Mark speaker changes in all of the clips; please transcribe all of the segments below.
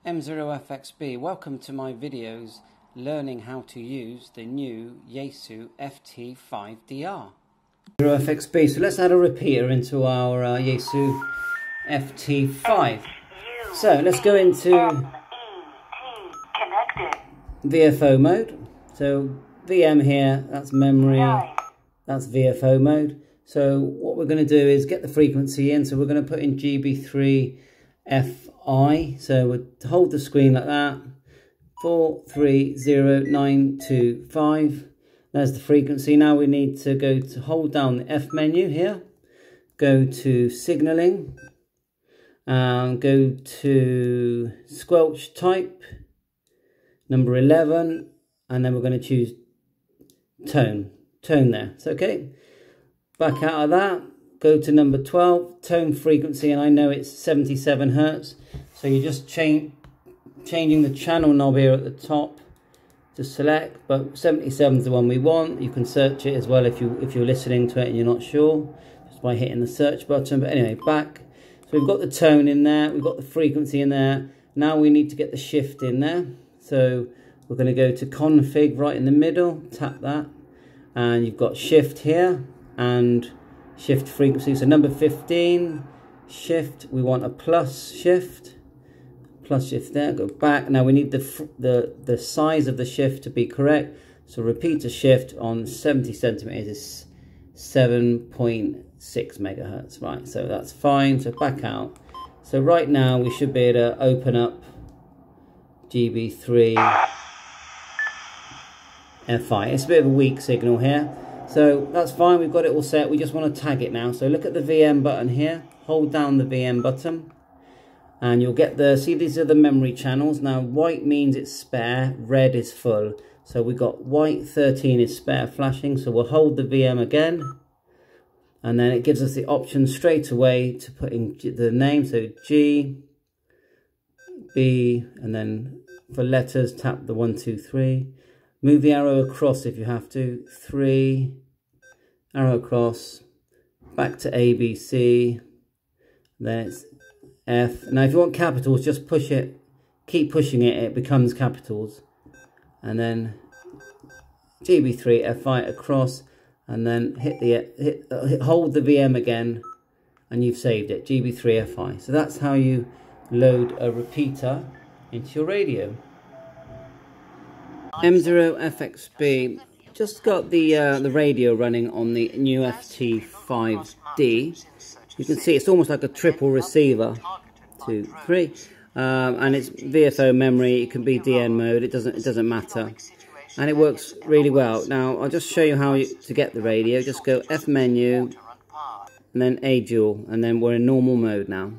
Speaker 1: M0FXB, welcome to my videos learning how to use the new YAESU FT5DR. M0FXB, so let's add a repeater into our YAESU FT5. So let's go into Vfo mode. So VM here, that's memory, that's Vfo mode. So what we're going to do is get the frequency in, so we're going to put in GB3 FI, so we'll hold the screen like that, 430925, there's the frequency. Now we need to go to hold down the F menu here, go to signaling, go to squelch type, number 11, and then we're going to choose tone there, it's okay. Back out of that, go to number 12, tone frequency, and I know it's 77 Hertz. So you're just changing the channel knob here at the top to select, but 77 is the one we want. You can search it as well if you're listening to it and you're not sure, just by hitting the search button. But anyway, back. So we've got the tone in there, we've got the frequency in there. Now we need to get the shift in there. So we're going to go to config right in the middle, tap that, and you've got shift here and shift frequency. So number 15, shift, we want a plus shift there, go back. Now we need the size of the shift to be correct. So repeater shift on 70 centimeters is 7.6 megahertz, right? So that's fine, so back out. So right now we should be able to open up GB3 FI. It's a bit of a weak signal here. So that's fine, we've got it all set. We just want to tag it now. So look at the VM button here, hold down the VM button, and you'll get see, these are the memory channels. Now white means it's spare, red is full. So we've got white 13 is spare flashing, so we'll hold the VM again, and then it gives us the option straight away to put in the name. So G, B, and then for letters tap the 1, 2, 3. Move the arrow across if you have to. 3, arrow across, back to A, B, C, then it's F. Now if you want capitals, just push it, keep pushing it, it becomes capitals. And then GB3 FI across, and then hold the VM again, and you've saved it, GB3 FI. So that's how you load a repeater into your radio. M0FXB, just got the radio running on the new FT5D. You can see it's almost like a triple receiver, 2, 3, and it's Vfo Memory. It can be DN mode. It doesn't matter, and it works really well. Now I'll just show you how to get the radio. Just go F menu, and then A dual, and then we're in normal mode now.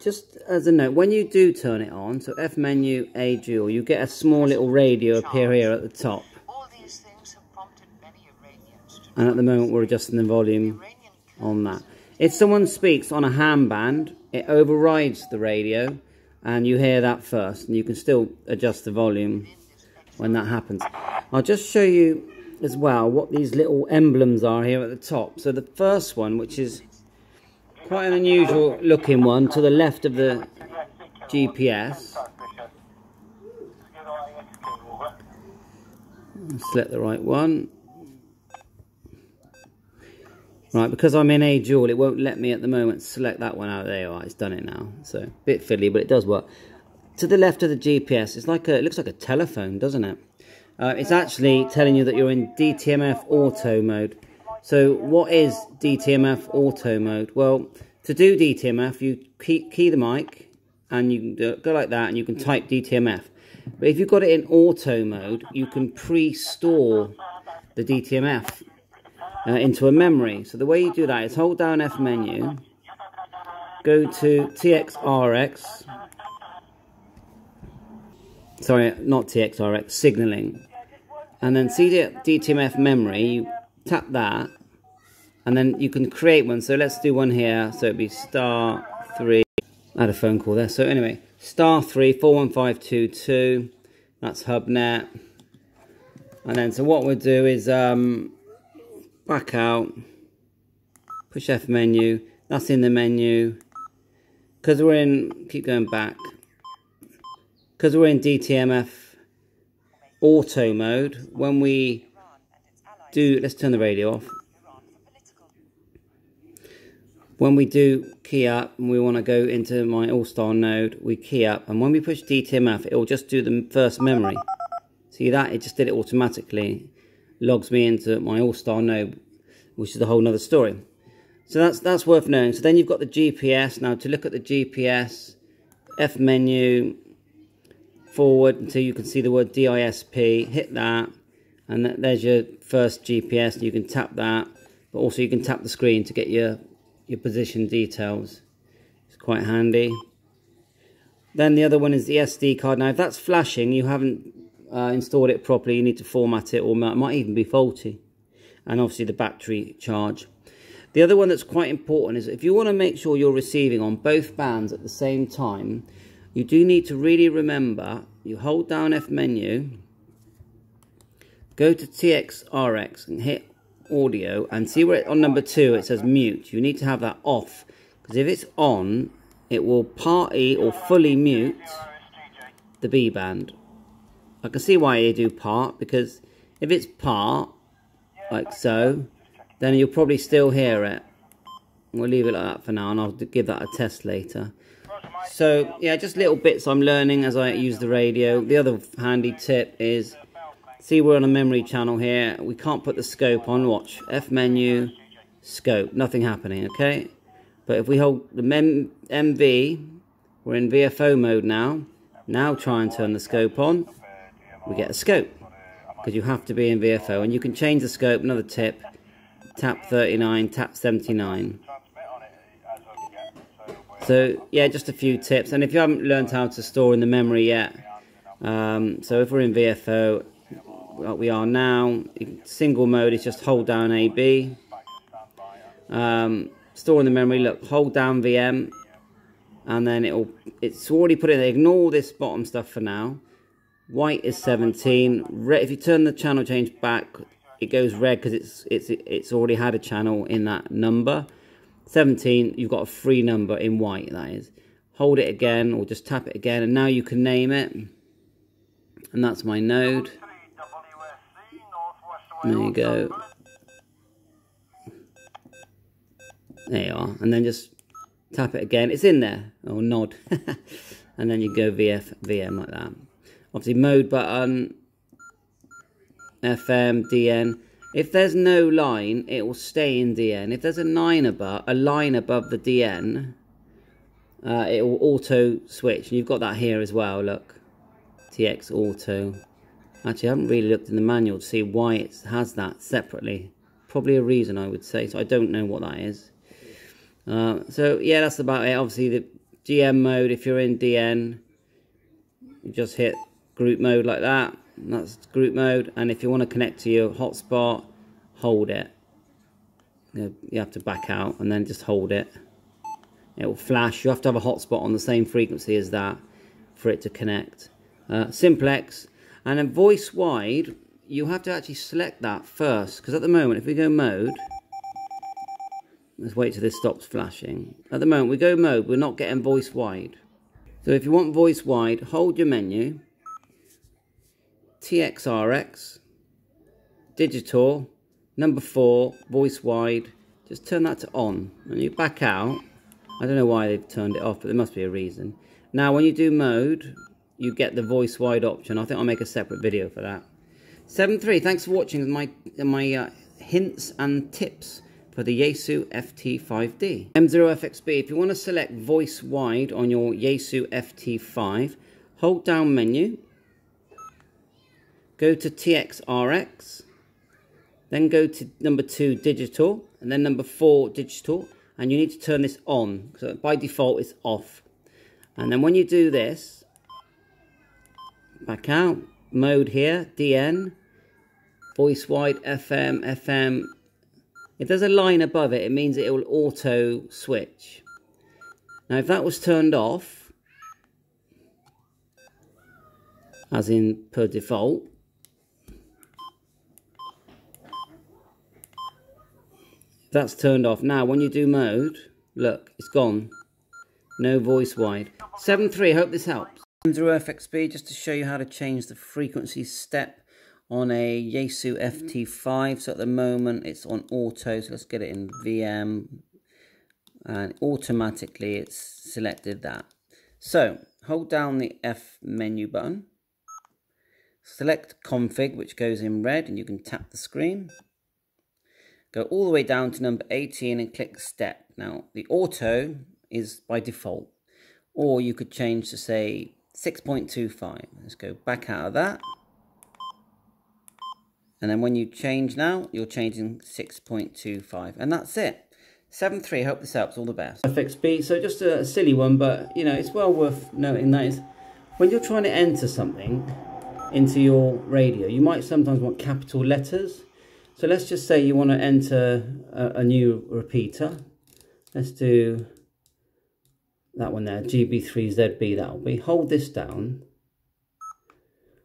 Speaker 1: Just as a note, when you do turn it on, so F menu, A dual, you get a small little radio appear here at the top. And at the moment we're adjusting the volume on that. If someone speaks on a ham band, it overrides the radio, and you hear that first, and you can still adjust the volume when that happens. I'll just show you as well what these little emblems are here at the top. So the first one, which is quite an unusual looking one, to the left of the GPS. Select the right one. Right, because I'm in A dual, it won't let me at the moment select that one out. There you are, it's done it now. So a bit fiddly, but it does work. To the left of the GPS, it looks like a telephone, doesn't it? It's actually telling you that you're in Dtmf auto mode. So what is Dtmf auto mode? Well, to do Dtmf, you key the mic, and you can go like that, and you can type Dtmf. But if you've got it in auto mode, you can pre-store the Dtmf into a memory. So the way you do that is hold down F menu, go to TXRX, sorry, not TXRX, signaling, and then see the Dtmf Memory, you tap that, and then you can create one. So let's do one here, so it'd be *3, I had a phone call there, so anyway, *3 41522, that's HubNet, and then so what we'll do is back out, push F menu, that's in the menu, because we're in, keep going back, because we're in DTMF auto mode, when we do, let's turn the radio off. When we do key up and we want to go into my all-star node, we key up, and when we push DTMF, it will just do the first memory. See that? It just did it automatically. Logs me into my all-star node, which is a whole nother story. So that's worth knowing. So then you've got the GPS. Now to look at the GPS, F menu, forward until you can see the word DISP, hit that, and there's your first GPS. You can tap that, but also you can tap the screen to get your position details. It's quite handy. Then the other one is the SD card. Now if that's flashing, you haven't installed it properly, you need to format it, or it might even be faulty. And obviously the battery charge. The other one that's quite important is if you want to make sure you're receiving on both bands at the same time, you do need to really remember, you hold down F menu, go to TXRX and hit audio, and see where on number 2 it says mute. You need to have that off, because if it's on, it will partly or fully mute the B band. I can see why you do part, because if it's part, like so, then you'll probably still hear it. We'll leave it like that for now, and I'll give that a test later. So yeah, just little bits I'm learning as I use the radio. The other handy tip is, see we're on a memory channel here. We can't put the scope on. Watch, F menu, scope, nothing happening, okay? But if we hold the MV, we're in Vfo mode now. Now try and turn the scope on. We get a scope, because you have to be in Vfo. And you can change the scope, another tip, tap 39, tap 79. So yeah, just a few tips. And if you haven't learned how to store in the memory yet, so if we're in Vfo, like we are now, single mode is just hold down AB. Store in the memory, look, hold down VM, and then it's already put in there. Ignore this bottom stuff for now. White is 17. Red, if you turn the channel change back, it goes red because it's already had a channel in that number. 17, you've got a free number in white, that is. Hold it again, or just tap it again, and now you can name it. And that's my node. There you go. There you are. And then just tap it again. It's in there. Or nod. And then you go VM like that. Obviously mode button, FM, DN. If there's no line, it will stay in DN. If there's a line above the DN, it will auto switch. And you've got that here as well, look. TX auto. Actually, I haven't really looked in the manual to see why it has that separately. Probably a reason, I would say. So I don't know what that is. So yeah, that's about it. Obviously the GM mode, if you're in DN, you just hit group mode like that. And that's group mode. And if you want to connect to your hotspot, hold it. You have to back out and then just hold it. It will flash. You have to have a hotspot on the same frequency as that for it to connect. Simplex. And then voice wide, you have to actually select that first, because at the moment, if we go mode, let's wait till this stops flashing. At the moment, we go mode, we're not getting voice wide. So if you want voice wide, hold your menu, TXRX, digital, number 4, voice wide, just turn that to on. And you back out. I don't know why they've turned it off, but there must be a reason. Now, when you do mode, you get the voice wide option. I think I'll make a separate video for that. 7.3, thanks for watching my hints and tips for the YAESU FT5D. M0FXB, if you want to select voice wide on your YAESU FT5, hold down menu, go to TXRX, then go to number 2 digital, and then number 4 digital, and you need to turn this on. So by default it's off. And then when you do this, back out, mode here, DN, voice wide, FM. If there's a line above it, it means it will auto switch. Now if that was turned off, as in per default, that's turned off. Now when you do mode, look, it's gone. No voice wide. 7.3, hope this helps. FXB, just to show you how to change the frequency step on a YAESU FT5. So at the moment it's on auto, so let's get it in VM, and automatically it's selected that. So hold down the F menu button, select config, which goes in red, and you can tap the screen. Go all the way down to number 18 and click step. Now the auto is by default, or you could change to say 6.25. Let's go back out of that. And then when you change now, you're changing 6.25. And that's it. 7.3, hope this helps. All the best. FXB, so just a silly one, but you know, it's well worth noting that is when you're trying to enter something into your radio, you might sometimes want capital letters. So let's just say you want to enter a new repeater. Let's do that one there, GB3ZB, that'll be. Hold this down,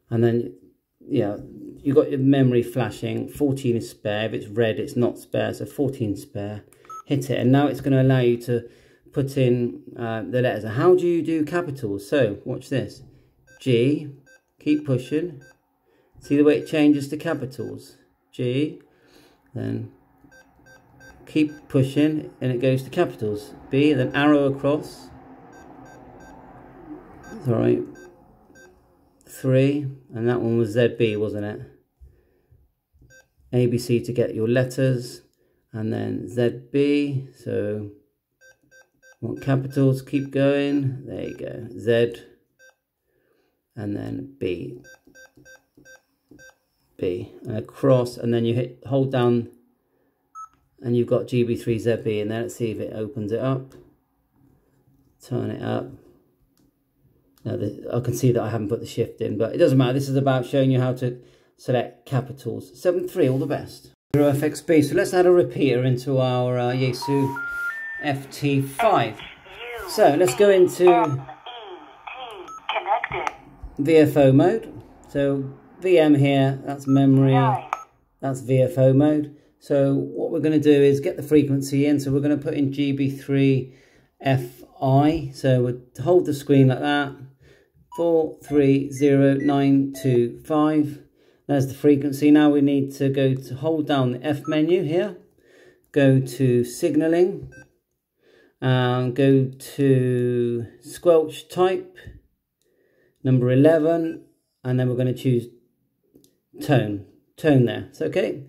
Speaker 1: and then, yeah, you've got your memory flashing. 14 is spare. If it's red, it's not spare, so 14 spare. Hit it, and now it's going to allow you to put in the letters. How do you do capitals? So, watch this. G, keep pushing. See the way it changes to capitals? G, then keep pushing, and it goes to capitals. B, then arrow across. Alright, 3, and that one was ZB, wasn't it? ABC to get your letters, and then ZB, so want capitals, keep going, there you go, Z, and then B, and across, and then you hold down, and you've got GB3ZB in there. Let's see if it opens it up, turn it up. Now, I can see that I haven't put the shift in, but it doesn't matter. This is about showing you how to select capitals. 7.3, all the best. FXB, so let's add a repeater into our YAESU FT5. So let's go into Vfo mode. So VM here, that's memory, that's Vfo mode. So what we're going to do is get the frequency in. So we're going to put in GB3FI. So we'll hold the screen like that. 430925. There's the frequency. Now we need to go to hold down the F menu here. Go to signaling. Go to squelch type. Number 11. And then we're going to choose tone. Tone there. It's okay.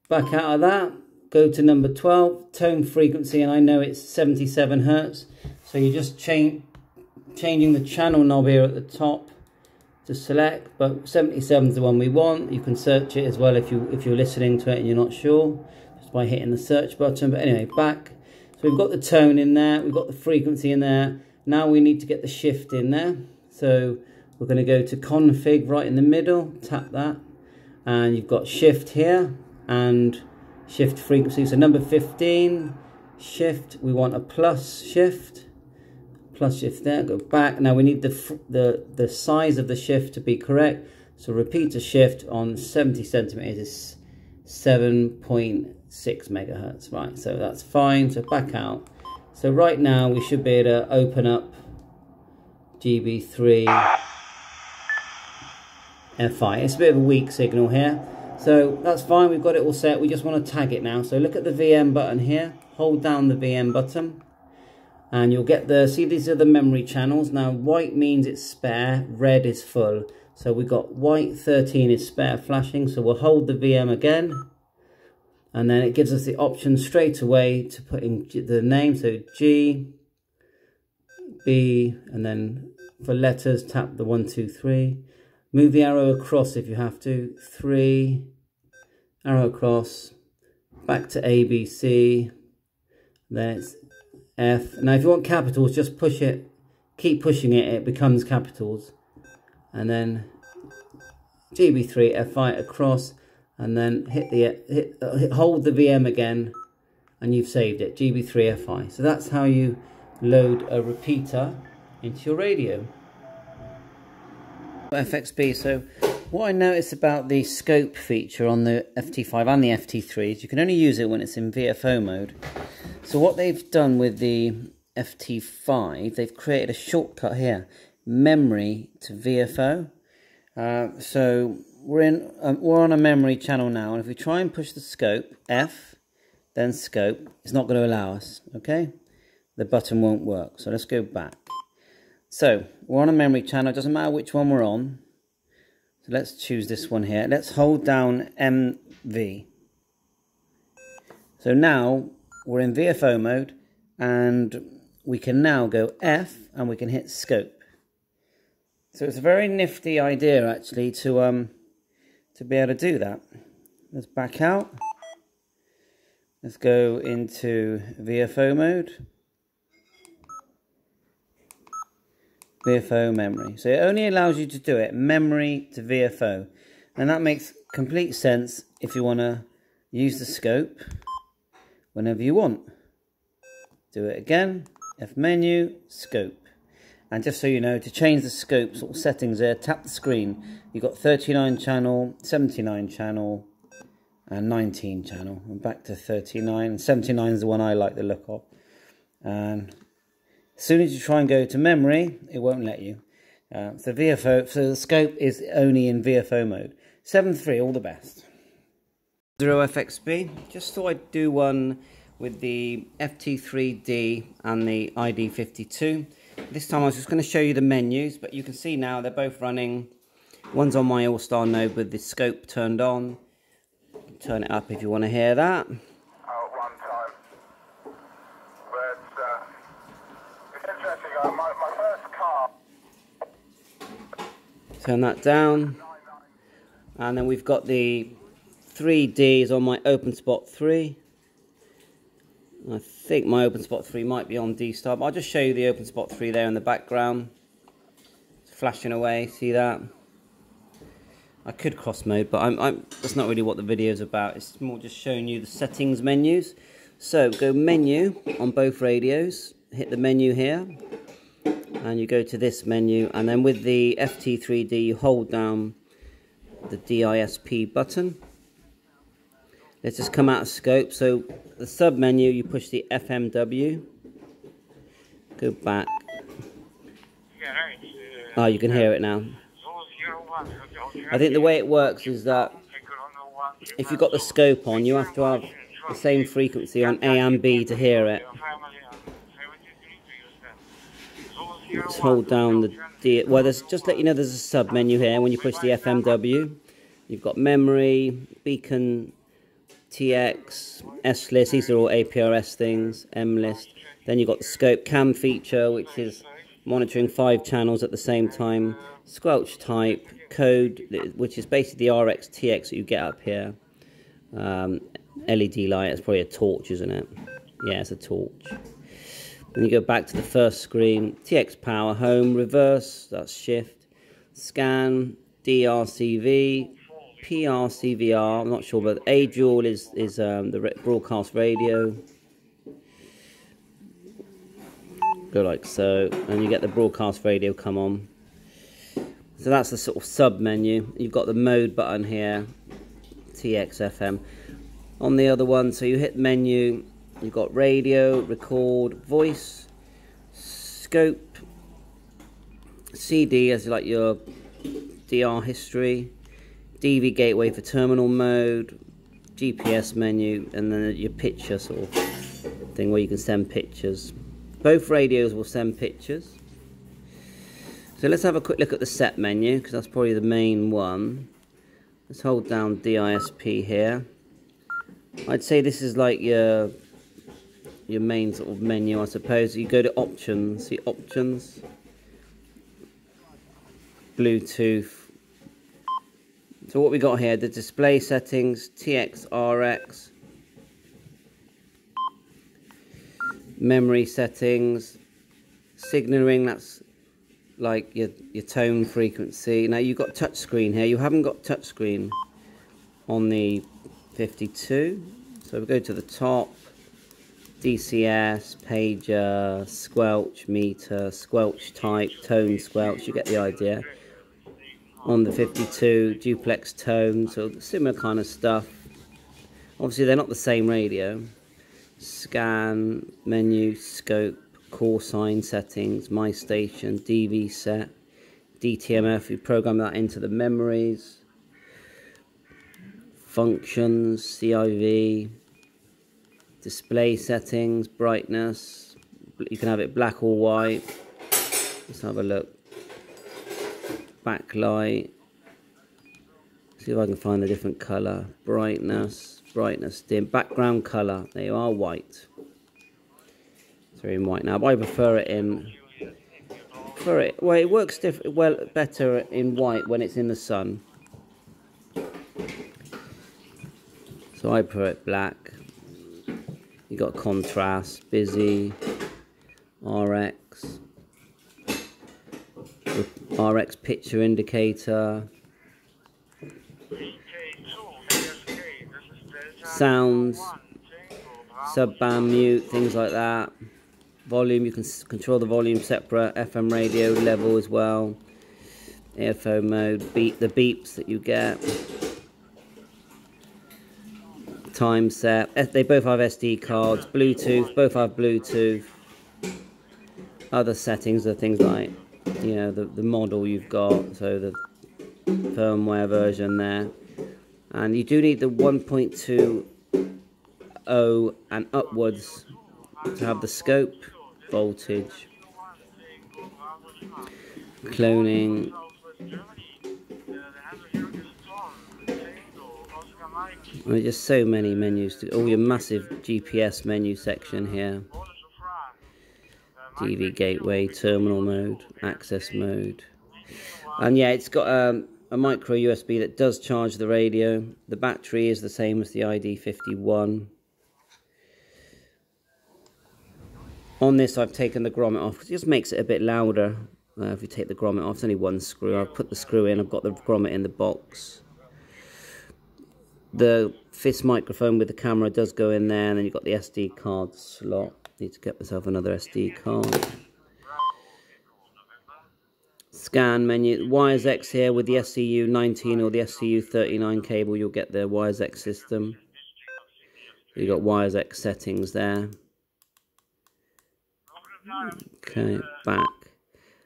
Speaker 1: Back out of that. Go to number 12. Tone frequency. And I know it's 77 Hertz. So you just changing the channel knob here at the top to select, but 77 is the one we want. You can search it as well if you're listening to it and you're not sure, just by hitting the search button. But anyway, back. So we've got the tone in there, we've got the frequency in there. Now we need to get the shift in there. So we're going to go to config right in the middle, tap that, and you've got shift here and shift frequency. So number 15, shift, we want a plus shift. Plus shift there, go back. Now we need the size of the shift to be correct. So repeater shift on 70 centimeters is 7.6 megahertz. Right, so that's fine. So back out. So right now we should be able to open up GB3 FI. It's a bit of a weak signal here. So that's fine, we've got it all set. We just want to tag it now. So look at the VM button here. Hold down the VM button. And you'll get see these are the memory channels. Now white means it's spare, red is full. So we've got white 13 is spare flashing. So we'll hold the VM again. And then it gives us the option straight away to put in the name. So G, B, and then for letters, tap the 1, 2, 3. Move the arrow across if you have to. 3, arrow across, back to A, B, C. Then it's F. Now if you want capitals, just push it, keep pushing it, it becomes capitals. And then GB3FI across, and then hold the VM again, and you've saved it, GB3FI. So that's how you load a repeater into your radio. FXB, so what I noticed about the scope feature on the FT5 and the FT3 is you can only use it when it's in Vfo mode. So what they've done with the FT5, they've created a shortcut here. memory to VFO. So we're on a memory channel now, and if we try and push the scope, F, then scope, it's not going to allow us, okay? The button won't work, so let's go back. So, we're on a memory channel, it doesn't matter which one we're on. So let's choose this one here. Let's hold down MV. So now, we're in Vfo mode, and we can now go F, and we can hit scope. So it's a very nifty idea, actually, to be able to do that. Let's back out. Let's go into Vfo mode. Bfo Memory. So it only allows you to do it memory to VFO. And that makes complete sense if you want to use the scope whenever you want. Do it again. F menu, scope. And just so you know, to change the scope sort of settings there, tap the screen. You've got 39 channel, 79 channel, and 19 channel. And back to 39. 79 is the one I like the look of. And as soon as you try and go to memory, it won't let you. So the scope is only in Vfo mode. 7.3, all the best. 0FXB. Just thought I'd do one with the FT5D and the ID52. This time I was just going to show you the menus, but you can see now they're both running. One's on my All-Star node with the scope turned on. Turn it up if you want to hear that.
Speaker 2: My first car.
Speaker 1: Turn that down, and then we've got the 3D is on my OpenSpot 3. I think my OpenSpot 3 might be on D-Star, but I'll just show you the OpenSpot 3 there in the background. It's flashing away, see that? I could cross mode, but that's not really what the video is about. It's more just showing you the settings menus. So go menu on both radios, hit the menu here, and you go to this menu, and then with the FT5D you hold down the DISP button. Let's just come out of scope. So the sub menu, you push the FMW, go back. Oh, you can hear it now. I think the way it works is that if you've got the scope on, you have to have the same frequency on A and B to hear it. Let's hold down the D. Well, there's just let you know there's a sub menu here. When you push the FMW, you've got memory, beacon, TX, S list. These are all APRS things. M list. Then you've got the scope cam feature, which is monitoring 5 channels at the same time. Squelch type, code, which is basically the RX TX that you get up here. LED light. It's probably a torch, isn't it? Yeah, it's a torch. Then you go back to the first screen, TX power, home, reverse, that's shift, scan, DRCV, PRCVR, I'm not sure, but A dual is the broadcast radio. Go like so, and you get the broadcast radio come on. So that's the sort of sub menu. You've got the mode button here, TX FM. On the other one, so you hit menu. You've got radio, record, voice, scope, CD as like your DR history, DV gateway for terminal mode, GPS menu, and then your picture sort of thing where you can send pictures. Both radios will send pictures. So let's have a quick look at the set menu, because that's probably the main one. Let's hold down DISP here. I'd say this is like your main sort of menu, I suppose. You go to options, see options, Bluetooth. So what we got here, the display settings, TX, RX, memory settings, signaling, that's like your tone frequency. Now you've got touchscreen here. You haven't got touchscreen on the 52. So we go to the top. DCS, pager, squelch, meter, squelch type, tone squelch, you get the idea. On the 52, duplex tone, so similar kind of stuff. Obviously they're not the same radio. Scan, menu, scope, call sign settings, my station, DV set, Dtmf, you program that into the memories, functions, CIV, display settings, brightness, you can have it black or white. Let's have a look. Backlight, see if I can find a different color. Brightness, brightness dim, background color, they are white. So in white now, but I prefer it in, well, it works better in white when it's in the sun. So I prefer it black. You got contrast, busy, RX, RX picture indicator, sounds, subband mute, things like that. Volume, you can control the volume separate, FM radio level as well, Bfo Mode, the beeps that you get, time set, they both have SD cards, Bluetooth, both have Bluetooth. Other settings are things like, you know, the model you've got, so the firmware version there. And you do need the 1.20 and upwards to have the scope, voltage, cloning. I mean, just so many menus, all your massive GPS menu section here. DV gateway, terminal mode, access mode. And yeah, it's got a micro USB that does charge the radio. The battery is the same as the ID51. On this, I've taken the grommet off. It just makes it a bit louder. If you take the grommet off, it's only one screw. I've put the screw in. I've got the grommet in the box. The fist microphone with the camera does go in there, and then you've got the SD card slot. Need to get myself another SD card. Scan menu. YAESX here with the SCU19 or the SCU39 cable. You'll get the YAESX system. You've got YAESX settings there. Okay, back.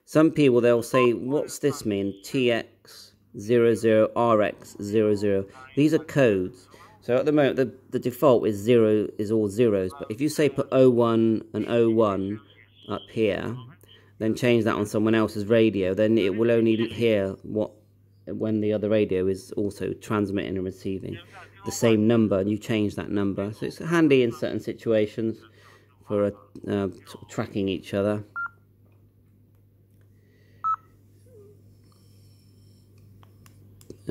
Speaker 1: Some people, they'll say, what's this mean? TX00, RX00. These are codes. So at the moment, the default is all zeros. But if you say put 01 and 01 up here, then change that on someone else's radio, then it will only hear when the other radio is also transmitting and receiving the same number, and you change that number. So it's handy in certain situations for tracking each other.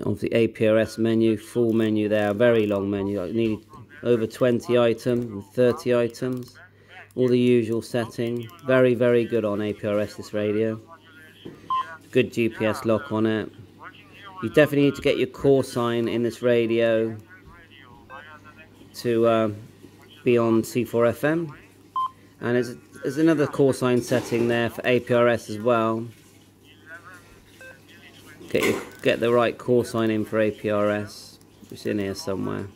Speaker 1: Obviously APRS menu, full menu there, a very long menu. I needed over 20 items, 30 items, all the usual setting. Very, very good on APRS, this radio. Good GPS lock on it. You definitely need to get your call sign in this radio to be on C4FM. And there's another call sign setting there for APRS as well. Get the right call sign in for APRS. It's in here somewhere.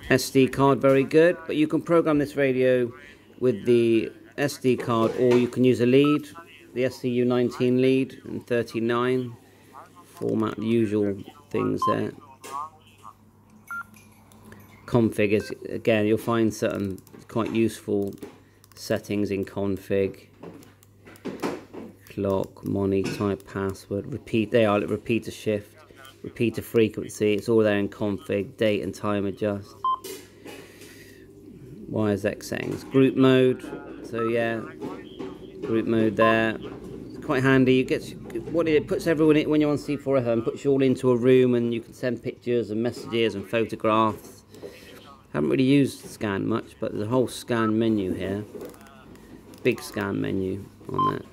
Speaker 1: SD card, very good. But you can program this radio with the SD card, or you can use a lead, the SCU19 lead and 39 format, the usual things there. Config is, again, you'll find certain quite useful settings in config. Clock, money, type password, repeat, they are repeater shift, repeater frequency, it's all there in config, date and time adjust. YAESX settings, group mode, so yeah, group mode there. It's quite handy. You get what it puts everyone in, when you're on C4FM, puts you all into a room and you can send pictures and messages and photographs. Haven't really used scan much, but there's a whole scan menu here. Big scan menu on that.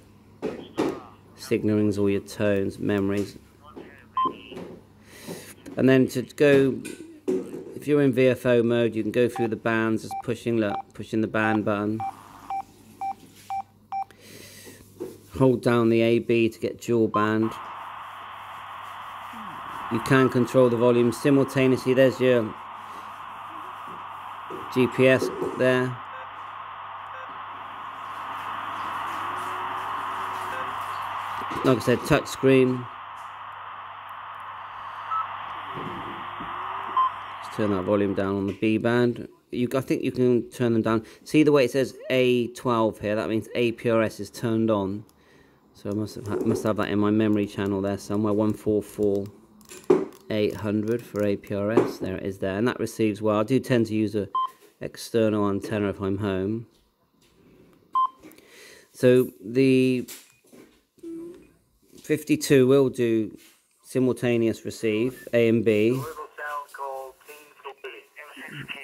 Speaker 1: Signaling's all your tones, memories. And then to go, if you're in Vfo mode, you can go through the bands, just pushing the band button. Hold down the AB to get dual band. You can control the volume simultaneously. There's your GPS there. Like I said, touch screen. Let's turn that volume down on the B band. I think you can turn them down. See the way it says A12 here? That means APRS is turned on. So I must have that in my memory channel there somewhere. 144-800 for APRS. There it is there. And that receives well. I do tend to use a external antenna if I'm home. So the 52 will do simultaneous receive, A and B.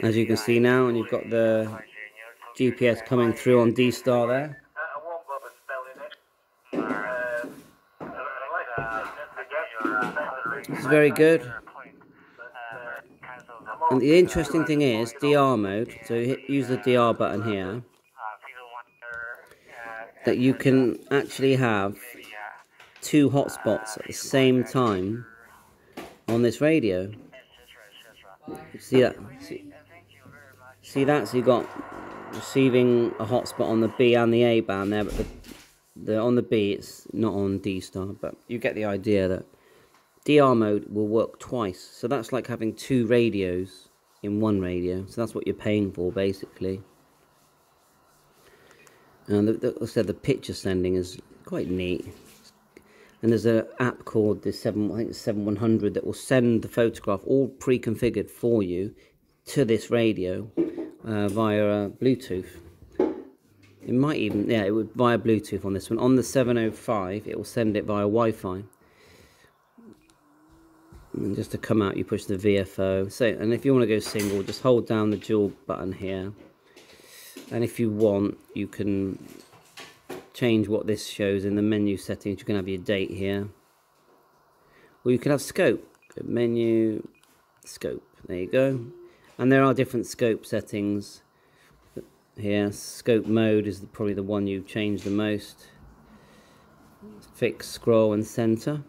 Speaker 1: As you can see now, and you've got the GPS coming through on D-Star there. It's very good. And the interesting thing is DR mode, so use the DR button here, that you can actually have 2 hotspots at the same time on this radio. See that? See that? So you got receiving a hotspot on the B and the A band there, but on the B it's not on D-Star, but you get the idea that DR mode will work twice. So that's like having 2 radios in one radio. So that's what you're paying for basically. And like I said, the picture sending is quite neat. And there's an app called the 7100 that will send the photograph all pre-configured for you to this radio via Bluetooth. It might even, yeah, it would via Bluetooth on this one. On the 705, it will send it via Wi-Fi. And just to come out, you push the VFO. So, and if you want to go single, just hold down the dual button here. And if you want, you can change what this shows in the menu settings. You can have your date here, or you can have scope. Go menu, scope. There you go. And there are different scope settings here. Scope mode is probably the one you change the most. Fix, scroll, and center.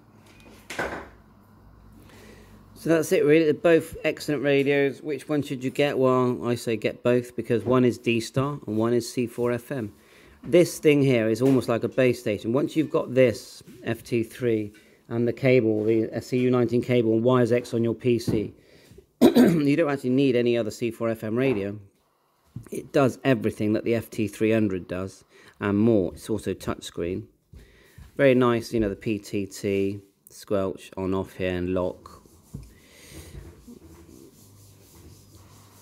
Speaker 1: So that's it really. They're both excellent radios. Which one should you get? Well, I say get both, because one is D-Star and one is C4FM. This thing here is almost like a base station. Once you've got this FT3 and the cable, the CU19 cable and YAESU on your PC, you don't actually need any other C4FM radio. It does everything that the FT300 does and more. It's also touchscreen. Very nice, you know, the PTT, squelch on off here and lock.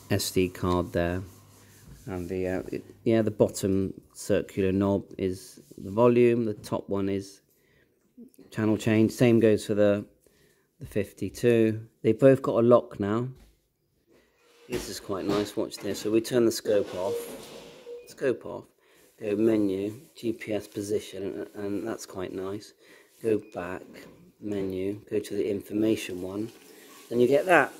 Speaker 1: SD card there. And the the bottom circular knob is the volume. The top one is channel change. Same goes for the 52. They've both got a lock now. This is quite nice. Watch this. So we turn the scope off. Go menu, GPS position, and that's quite nice. Go back, menu, go to the information one, and you get that.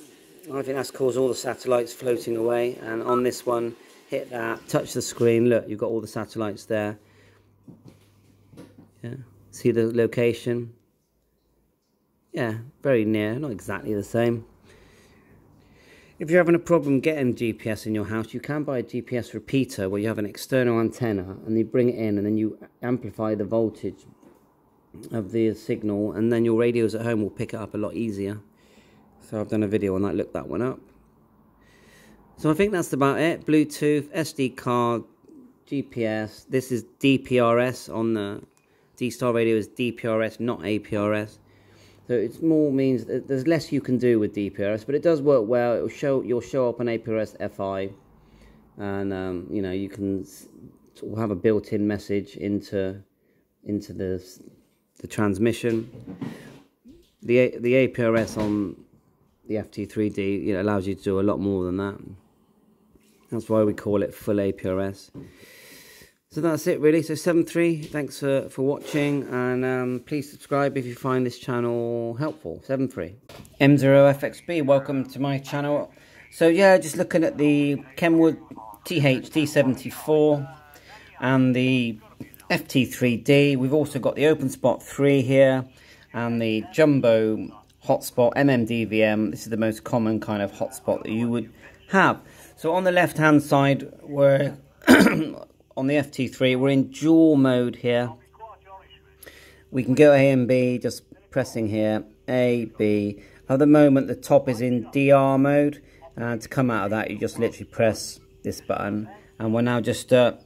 Speaker 1: I think that's caused all the satellites floating away. And on this one, hit that, touch the screen, look, you've got all the satellites there. Yeah, see the location? Yeah, very near, not exactly the same. If you're having a problem getting GPS in your house, you can buy a GPS repeater where you have an external antenna and you bring it in and then you amplify the voltage of the signal, and then your radios at home will pick it up a lot easier. So I've done a video on that, look that one up. So I think that's about it. Bluetooth, SD card, GPS. This is DPRS on the D-Star radio is DPRS, not APRS. So it's more means that there's less you can do with DPRS, but it does work well. It will show, you'll show up on APRS FI, and you know, you can sort of have a built-in message into the transmission. The APRS on the FT5D, you know, allows you to do a lot more than that. That's why we call it full APRS. So that's it really. So 7.3, thanks for watching, and please subscribe if you find this channel helpful. 7.3. M0FXB, welcome to my channel. So yeah, just looking at the Kenwood TH-D74 and the FT5D. We've also got the OpenSpot 3 here and the Jumbo hotspot MMDVM. This is the most common kind of hotspot that you would have. So on the left hand side, we're on the FT3, we're in dual mode here. We can go A and B, just pressing here, A, B. At the moment, the top is in DR mode, and to come out of that, you just literally press this button. And we're now just a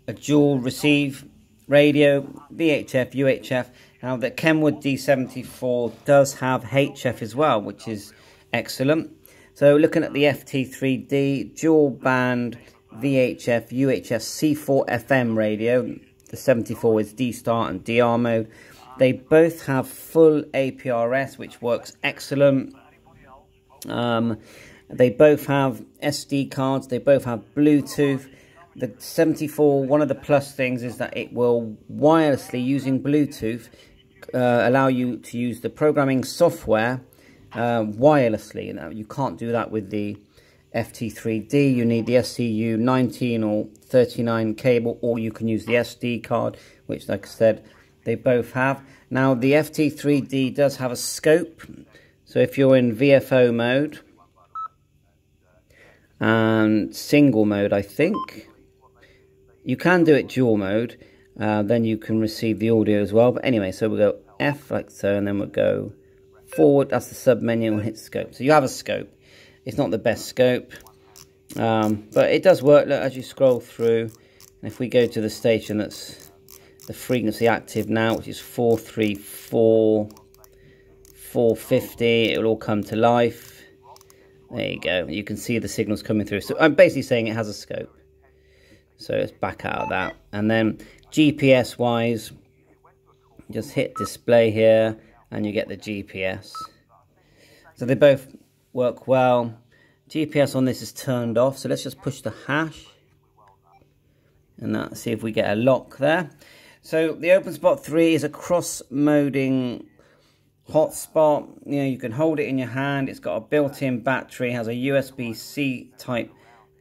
Speaker 1: dual receive radio, VHF, UHF. Now the Kenwood D74 does have HF as well, which is excellent. So looking at the FT3D, dual band VHF, UHF, C4 FM radio. The 74 is D-Start and DR mode. They both have full APRS, which works excellent. They both have SD cards. They both have Bluetooth. The 74, one of the plus things is that it will wirelessly, using Bluetooth, allow you to use the programming software wirelessly. Now, you can't do that with the FT3D. You need the SCU 19 or 39 cable, or you can use the SD card, which, like I said, they both have. Now, the FT3D does have a scope. So if you're in Vfo mode and single mode, I think, you can do it dual mode. Then you can receive the audio as well. But anyway, so we'll go F like so, and then we'll go forward. That's the sub menu, and hit scope. So you have a scope. It's not the best scope, but it does work. Look, as you scroll through, and if we go to the station that's the frequency active now, which is 434, 450, it will all come to life. There you go. You can see the signals coming through. So I'm basically saying it has a scope. So let's back out of that. And then GPS wise, just hit display here and you get the GPS. So they both work well. GPS on this is turned off, so let's just push the hash and that, see if we get a lock there. So the OpenSpot 3 is a cross-moding hotspot. You know, you can hold it in your hand. It's got a built-in battery, has a USB-C type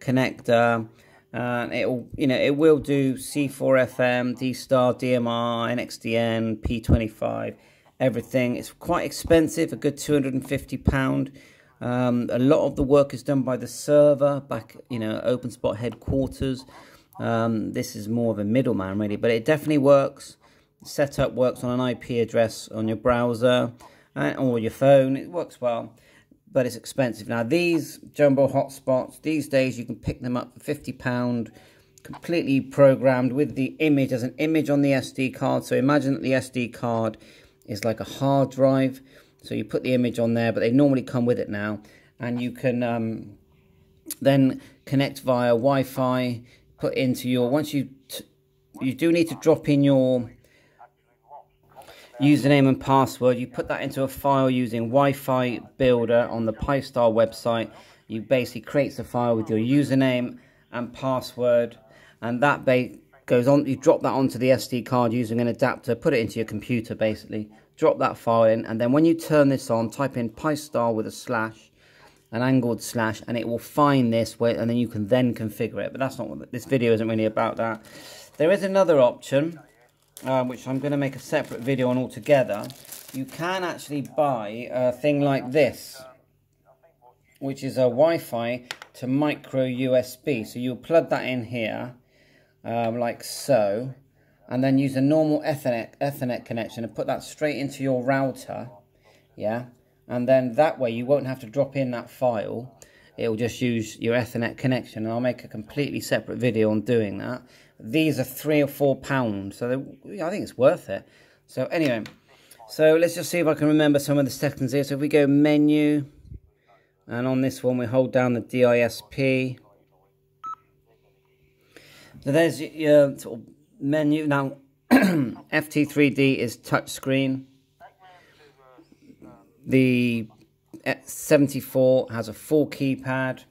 Speaker 1: connector. It will do C4 FM, D-Star, DMR, NXDN, P25, everything. It's quite expensive, a good £250. A lot of the work is done by the server back, OpenSpot headquarters. This is more of a middleman really, but it definitely works. Setup works on an IP address on your browser or your phone. It works well, but it's expensive. Now these jumbo hotspots, these days you can pick them up for £50, completely programmed with the image as an image on the SD card. So imagine that the SD card is like a hard drive. So you put the image on there, but they normally come with it now. And you can then connect via Wi-Fi, put into your, once you do need to drop in your username and password. You put that into a file using Wi-Fi Builder on the Pi-Star website. You basically creates a file with your username and password, and that goes on. You drop that onto the SD card using an adapter, put it into your computer basically. Drop that file in, and then when you turn this on, type in Pi-Star with a slash, an angled slash, and it will find this way, and then you can then configure it. But that's not what this video isn't really about. That there is another option, which I'm going to make a separate video on altogether. You can actually buy a thing like this, which is a Wi-Fi to micro USB. So you'll plug that in here, like so. And then use a normal Ethernet connection and put that straight into your router, yeah? And then that way you won't have to drop in that file. It will just use your Ethernet connection, and I'll make a completely separate video on doing that. These are £3 or £4, so I think it's worth it. So anyway, so let's just see if I can remember some of the settings here. So if we go menu, and on this one we hold down the DISP. So there's your sort of menu. Now FT3D is touchscreen. The 74 has a full keypad.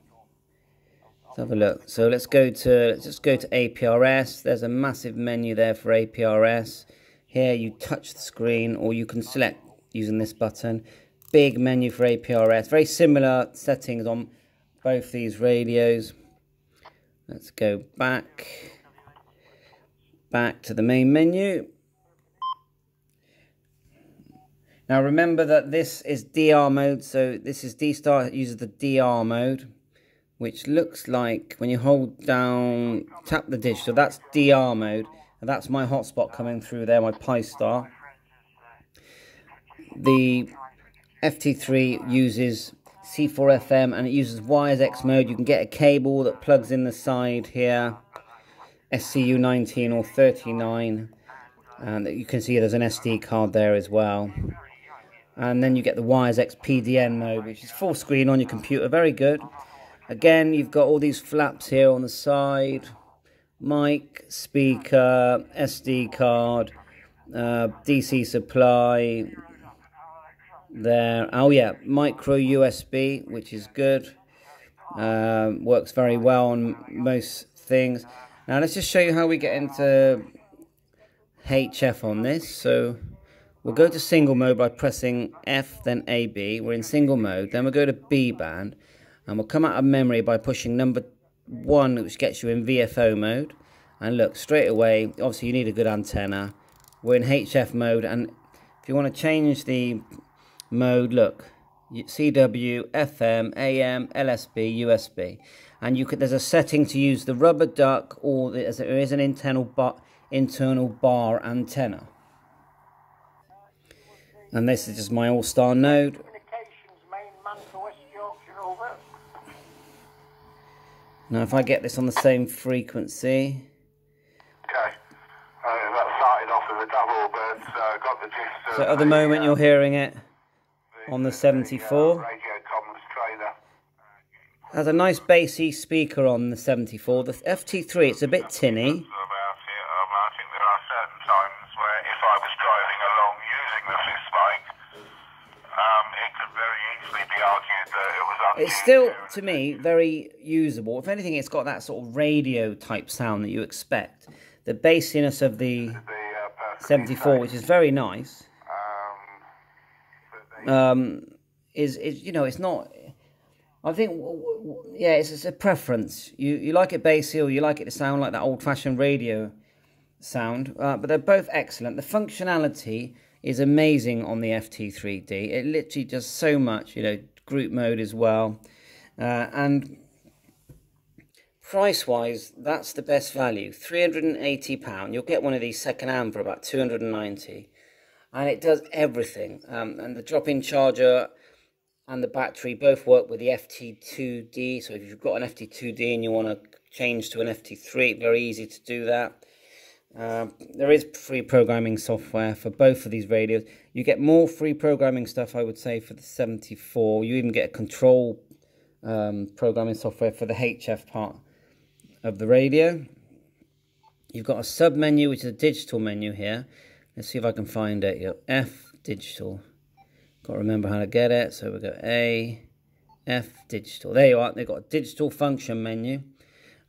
Speaker 1: Let's have a look. So let's just go to APRS. There's a massive menu there for APRS. Here you touch the screen, or you can select using this button. Big menu for APRS. Very similar settings on both these radios. Let's go back to the main menu. Now remember that this is DR mode, so this is D-Star, it uses the DR mode. which looks like when you hold down, tap the digital, that's DR mode, and that's my hotspot coming through there, my Pi Star. The FT3 uses C4FM and it uses YAESU mode. You can get a cable that plugs in the side here, SCU 19 or 39, and you can see there's an SD card there as well. And then you get the YAESU PDN mode, which is full screen on your computer, very good. Again, you've got all these flaps here on the side, mic, speaker, SD card, DC supply there. Oh yeah, micro USB, which is good. Works very well on most things. Now let's just show you how we get into HF on this. So we'll go to single mode by pressing F, then AB. We're in single mode. Then we'll go to B band, and we'll come out of memory by pushing number 1, which gets you in Vfo mode. And look, straight away, obviously you need a good antenna. We're in HF mode, and if you want to change the mode, look, CW, FM, AM, LSB, USB. And you could, there's a setting to use the rubber duck, or there is an internal bar antenna. And this is just my all-star node. Now if I get this on the same frequency.
Speaker 2: Okay, that started off as a double, but got the gist.
Speaker 1: So at the moment you're hearing it on the 74.
Speaker 2: Radio comms trainer.
Speaker 1: Has a nice bassy speaker on the 74. The FT3, it's a bit tinny.
Speaker 2: I think there are certain times where if I was driving along using the fifth mic, it could very easily be argued that it was up.
Speaker 1: It's still, to me, very usable. If anything, it's got that sort of radio type sound that you expect. The bassiness of the 74, which is very nice, is you know, it's not. I think, yeah, it's a preference. You like it bassy, or you like it to sound like that old-fashioned radio sound. But they're both excellent. The functionality is amazing on the FT3D. It literally does so much. You know, group mode as well. And price-wise, that's the best value. £380. You'll get one of these second-hand for about £290. And it does everything. And the drop-in charger and the battery both work with the FT2D. So if you've got an FT2D and you want to change to an FT3, very easy to do that. There is free programming software for both of these radios. You get more free programming stuff, I would say, for the 74. You even get a control programming software for the HF part of the radio. You've got a sub menu, which is a digital menu here. Let's see if I can find it. Your F digital. Got to remember how to get it. So we've got A, F digital. There you are. They've got a digital function menu.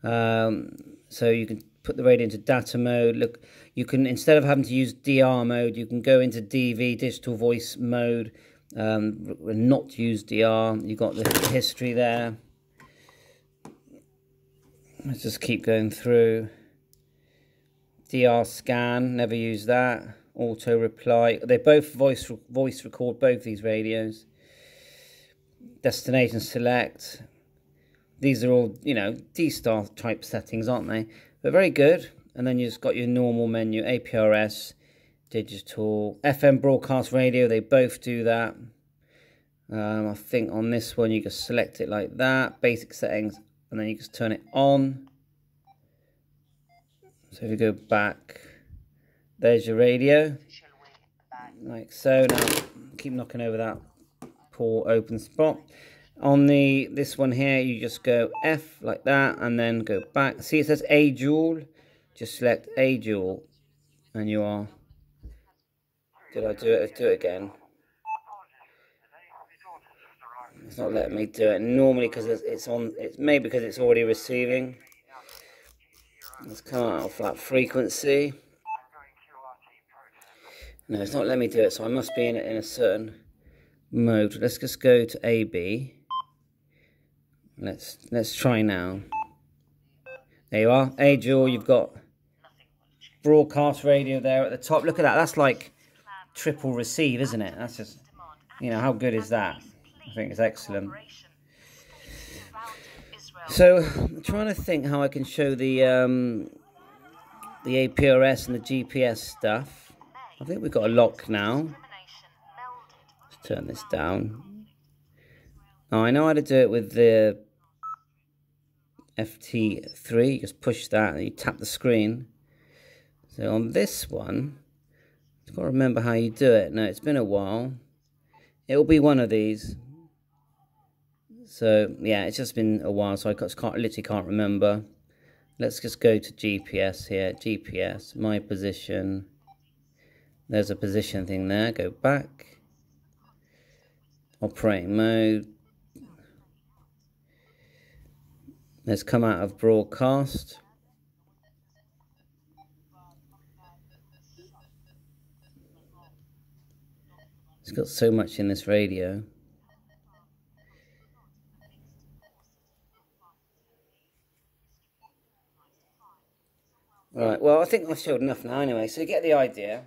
Speaker 1: So you can put the radio into data mode. Look, you can, instead of having to use DR mode, you can go into DV, digital voice mode, and not use DR. You've got the history there. Let's just keep going through. DR scan, never use that. Auto reply. They both voice record both these radios. Destination select. These are all, you know, D-star type settings, aren't they? But very good. And then you just got your normal menu, APRS, digital, FM broadcast radio. They both do that. I think on this one you just select it like that, basic settings, and then you just turn it on. So if you go back, there's your radio, like so. Now keep knocking over that poor open spot. On this one here, you just go F like that, and then go back. See, it says A dual. Just select A dual, and you are. Did I do it? Let's do it again. It's not letting me do it normally because it's on. It's maybe because it's already receiving. Let's come out of that frequency. No, it's not letting me do it, so I must be in a certain mode. Let's just go to AB. Let's try now. There you are, A dual. You've got broadcast radio there at the top. Look at that. That's like triple receive, isn't it? That's just, you know, how good is that? I think it's excellent. So I'm trying to think how I can show the APRS and the GPS stuff. I think we've got a lock now. Let's turn this down. Now I know how to do it with the FT3. You just push that and you tap the screen. So on this one, you've got to remember how you do it. Now it's been a while. It'll be one of these. So yeah, it's just been a while, so I literally can't remember. Let's just go to GPS here. GPS, my position. There's a position thing there. Go back. Operating mode. Let's come out of broadcast. It's got so much in this radio. Right, well, I think I've showed enough now anyway, so you get the idea.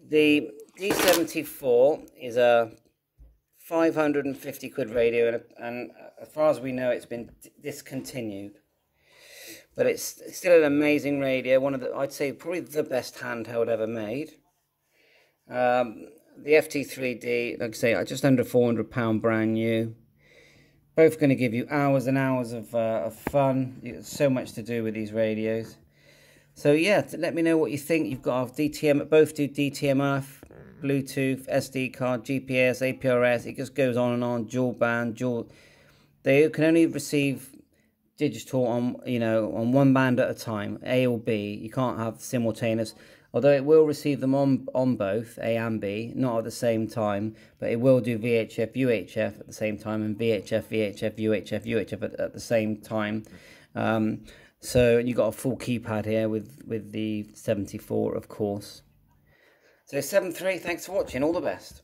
Speaker 1: The D74 is a 550 quid radio, and as far as we know, it's been discontinued. But it's still an amazing radio, one of the, I'd say, probably the best handheld ever made. The FT5D, like I say, just under £400 brand new. Both going to give you hours and hours of fun. There's so much to do with these radios. So yeah, let me know what you think. You've got both do DTMF, Bluetooth, SD card, GPS, APRS. It just goes on and on. Dual band, They can only receive digital on on one band at a time, A or B. You can't have simultaneous. Although it will receive them on both A and B, not at the same time, but it will do VHF, UHF at the same time, and VHF, VHF, UHF at the same time. So you got a full keypad here with the 74, of course. So 7.3, thanks for watching. All the best.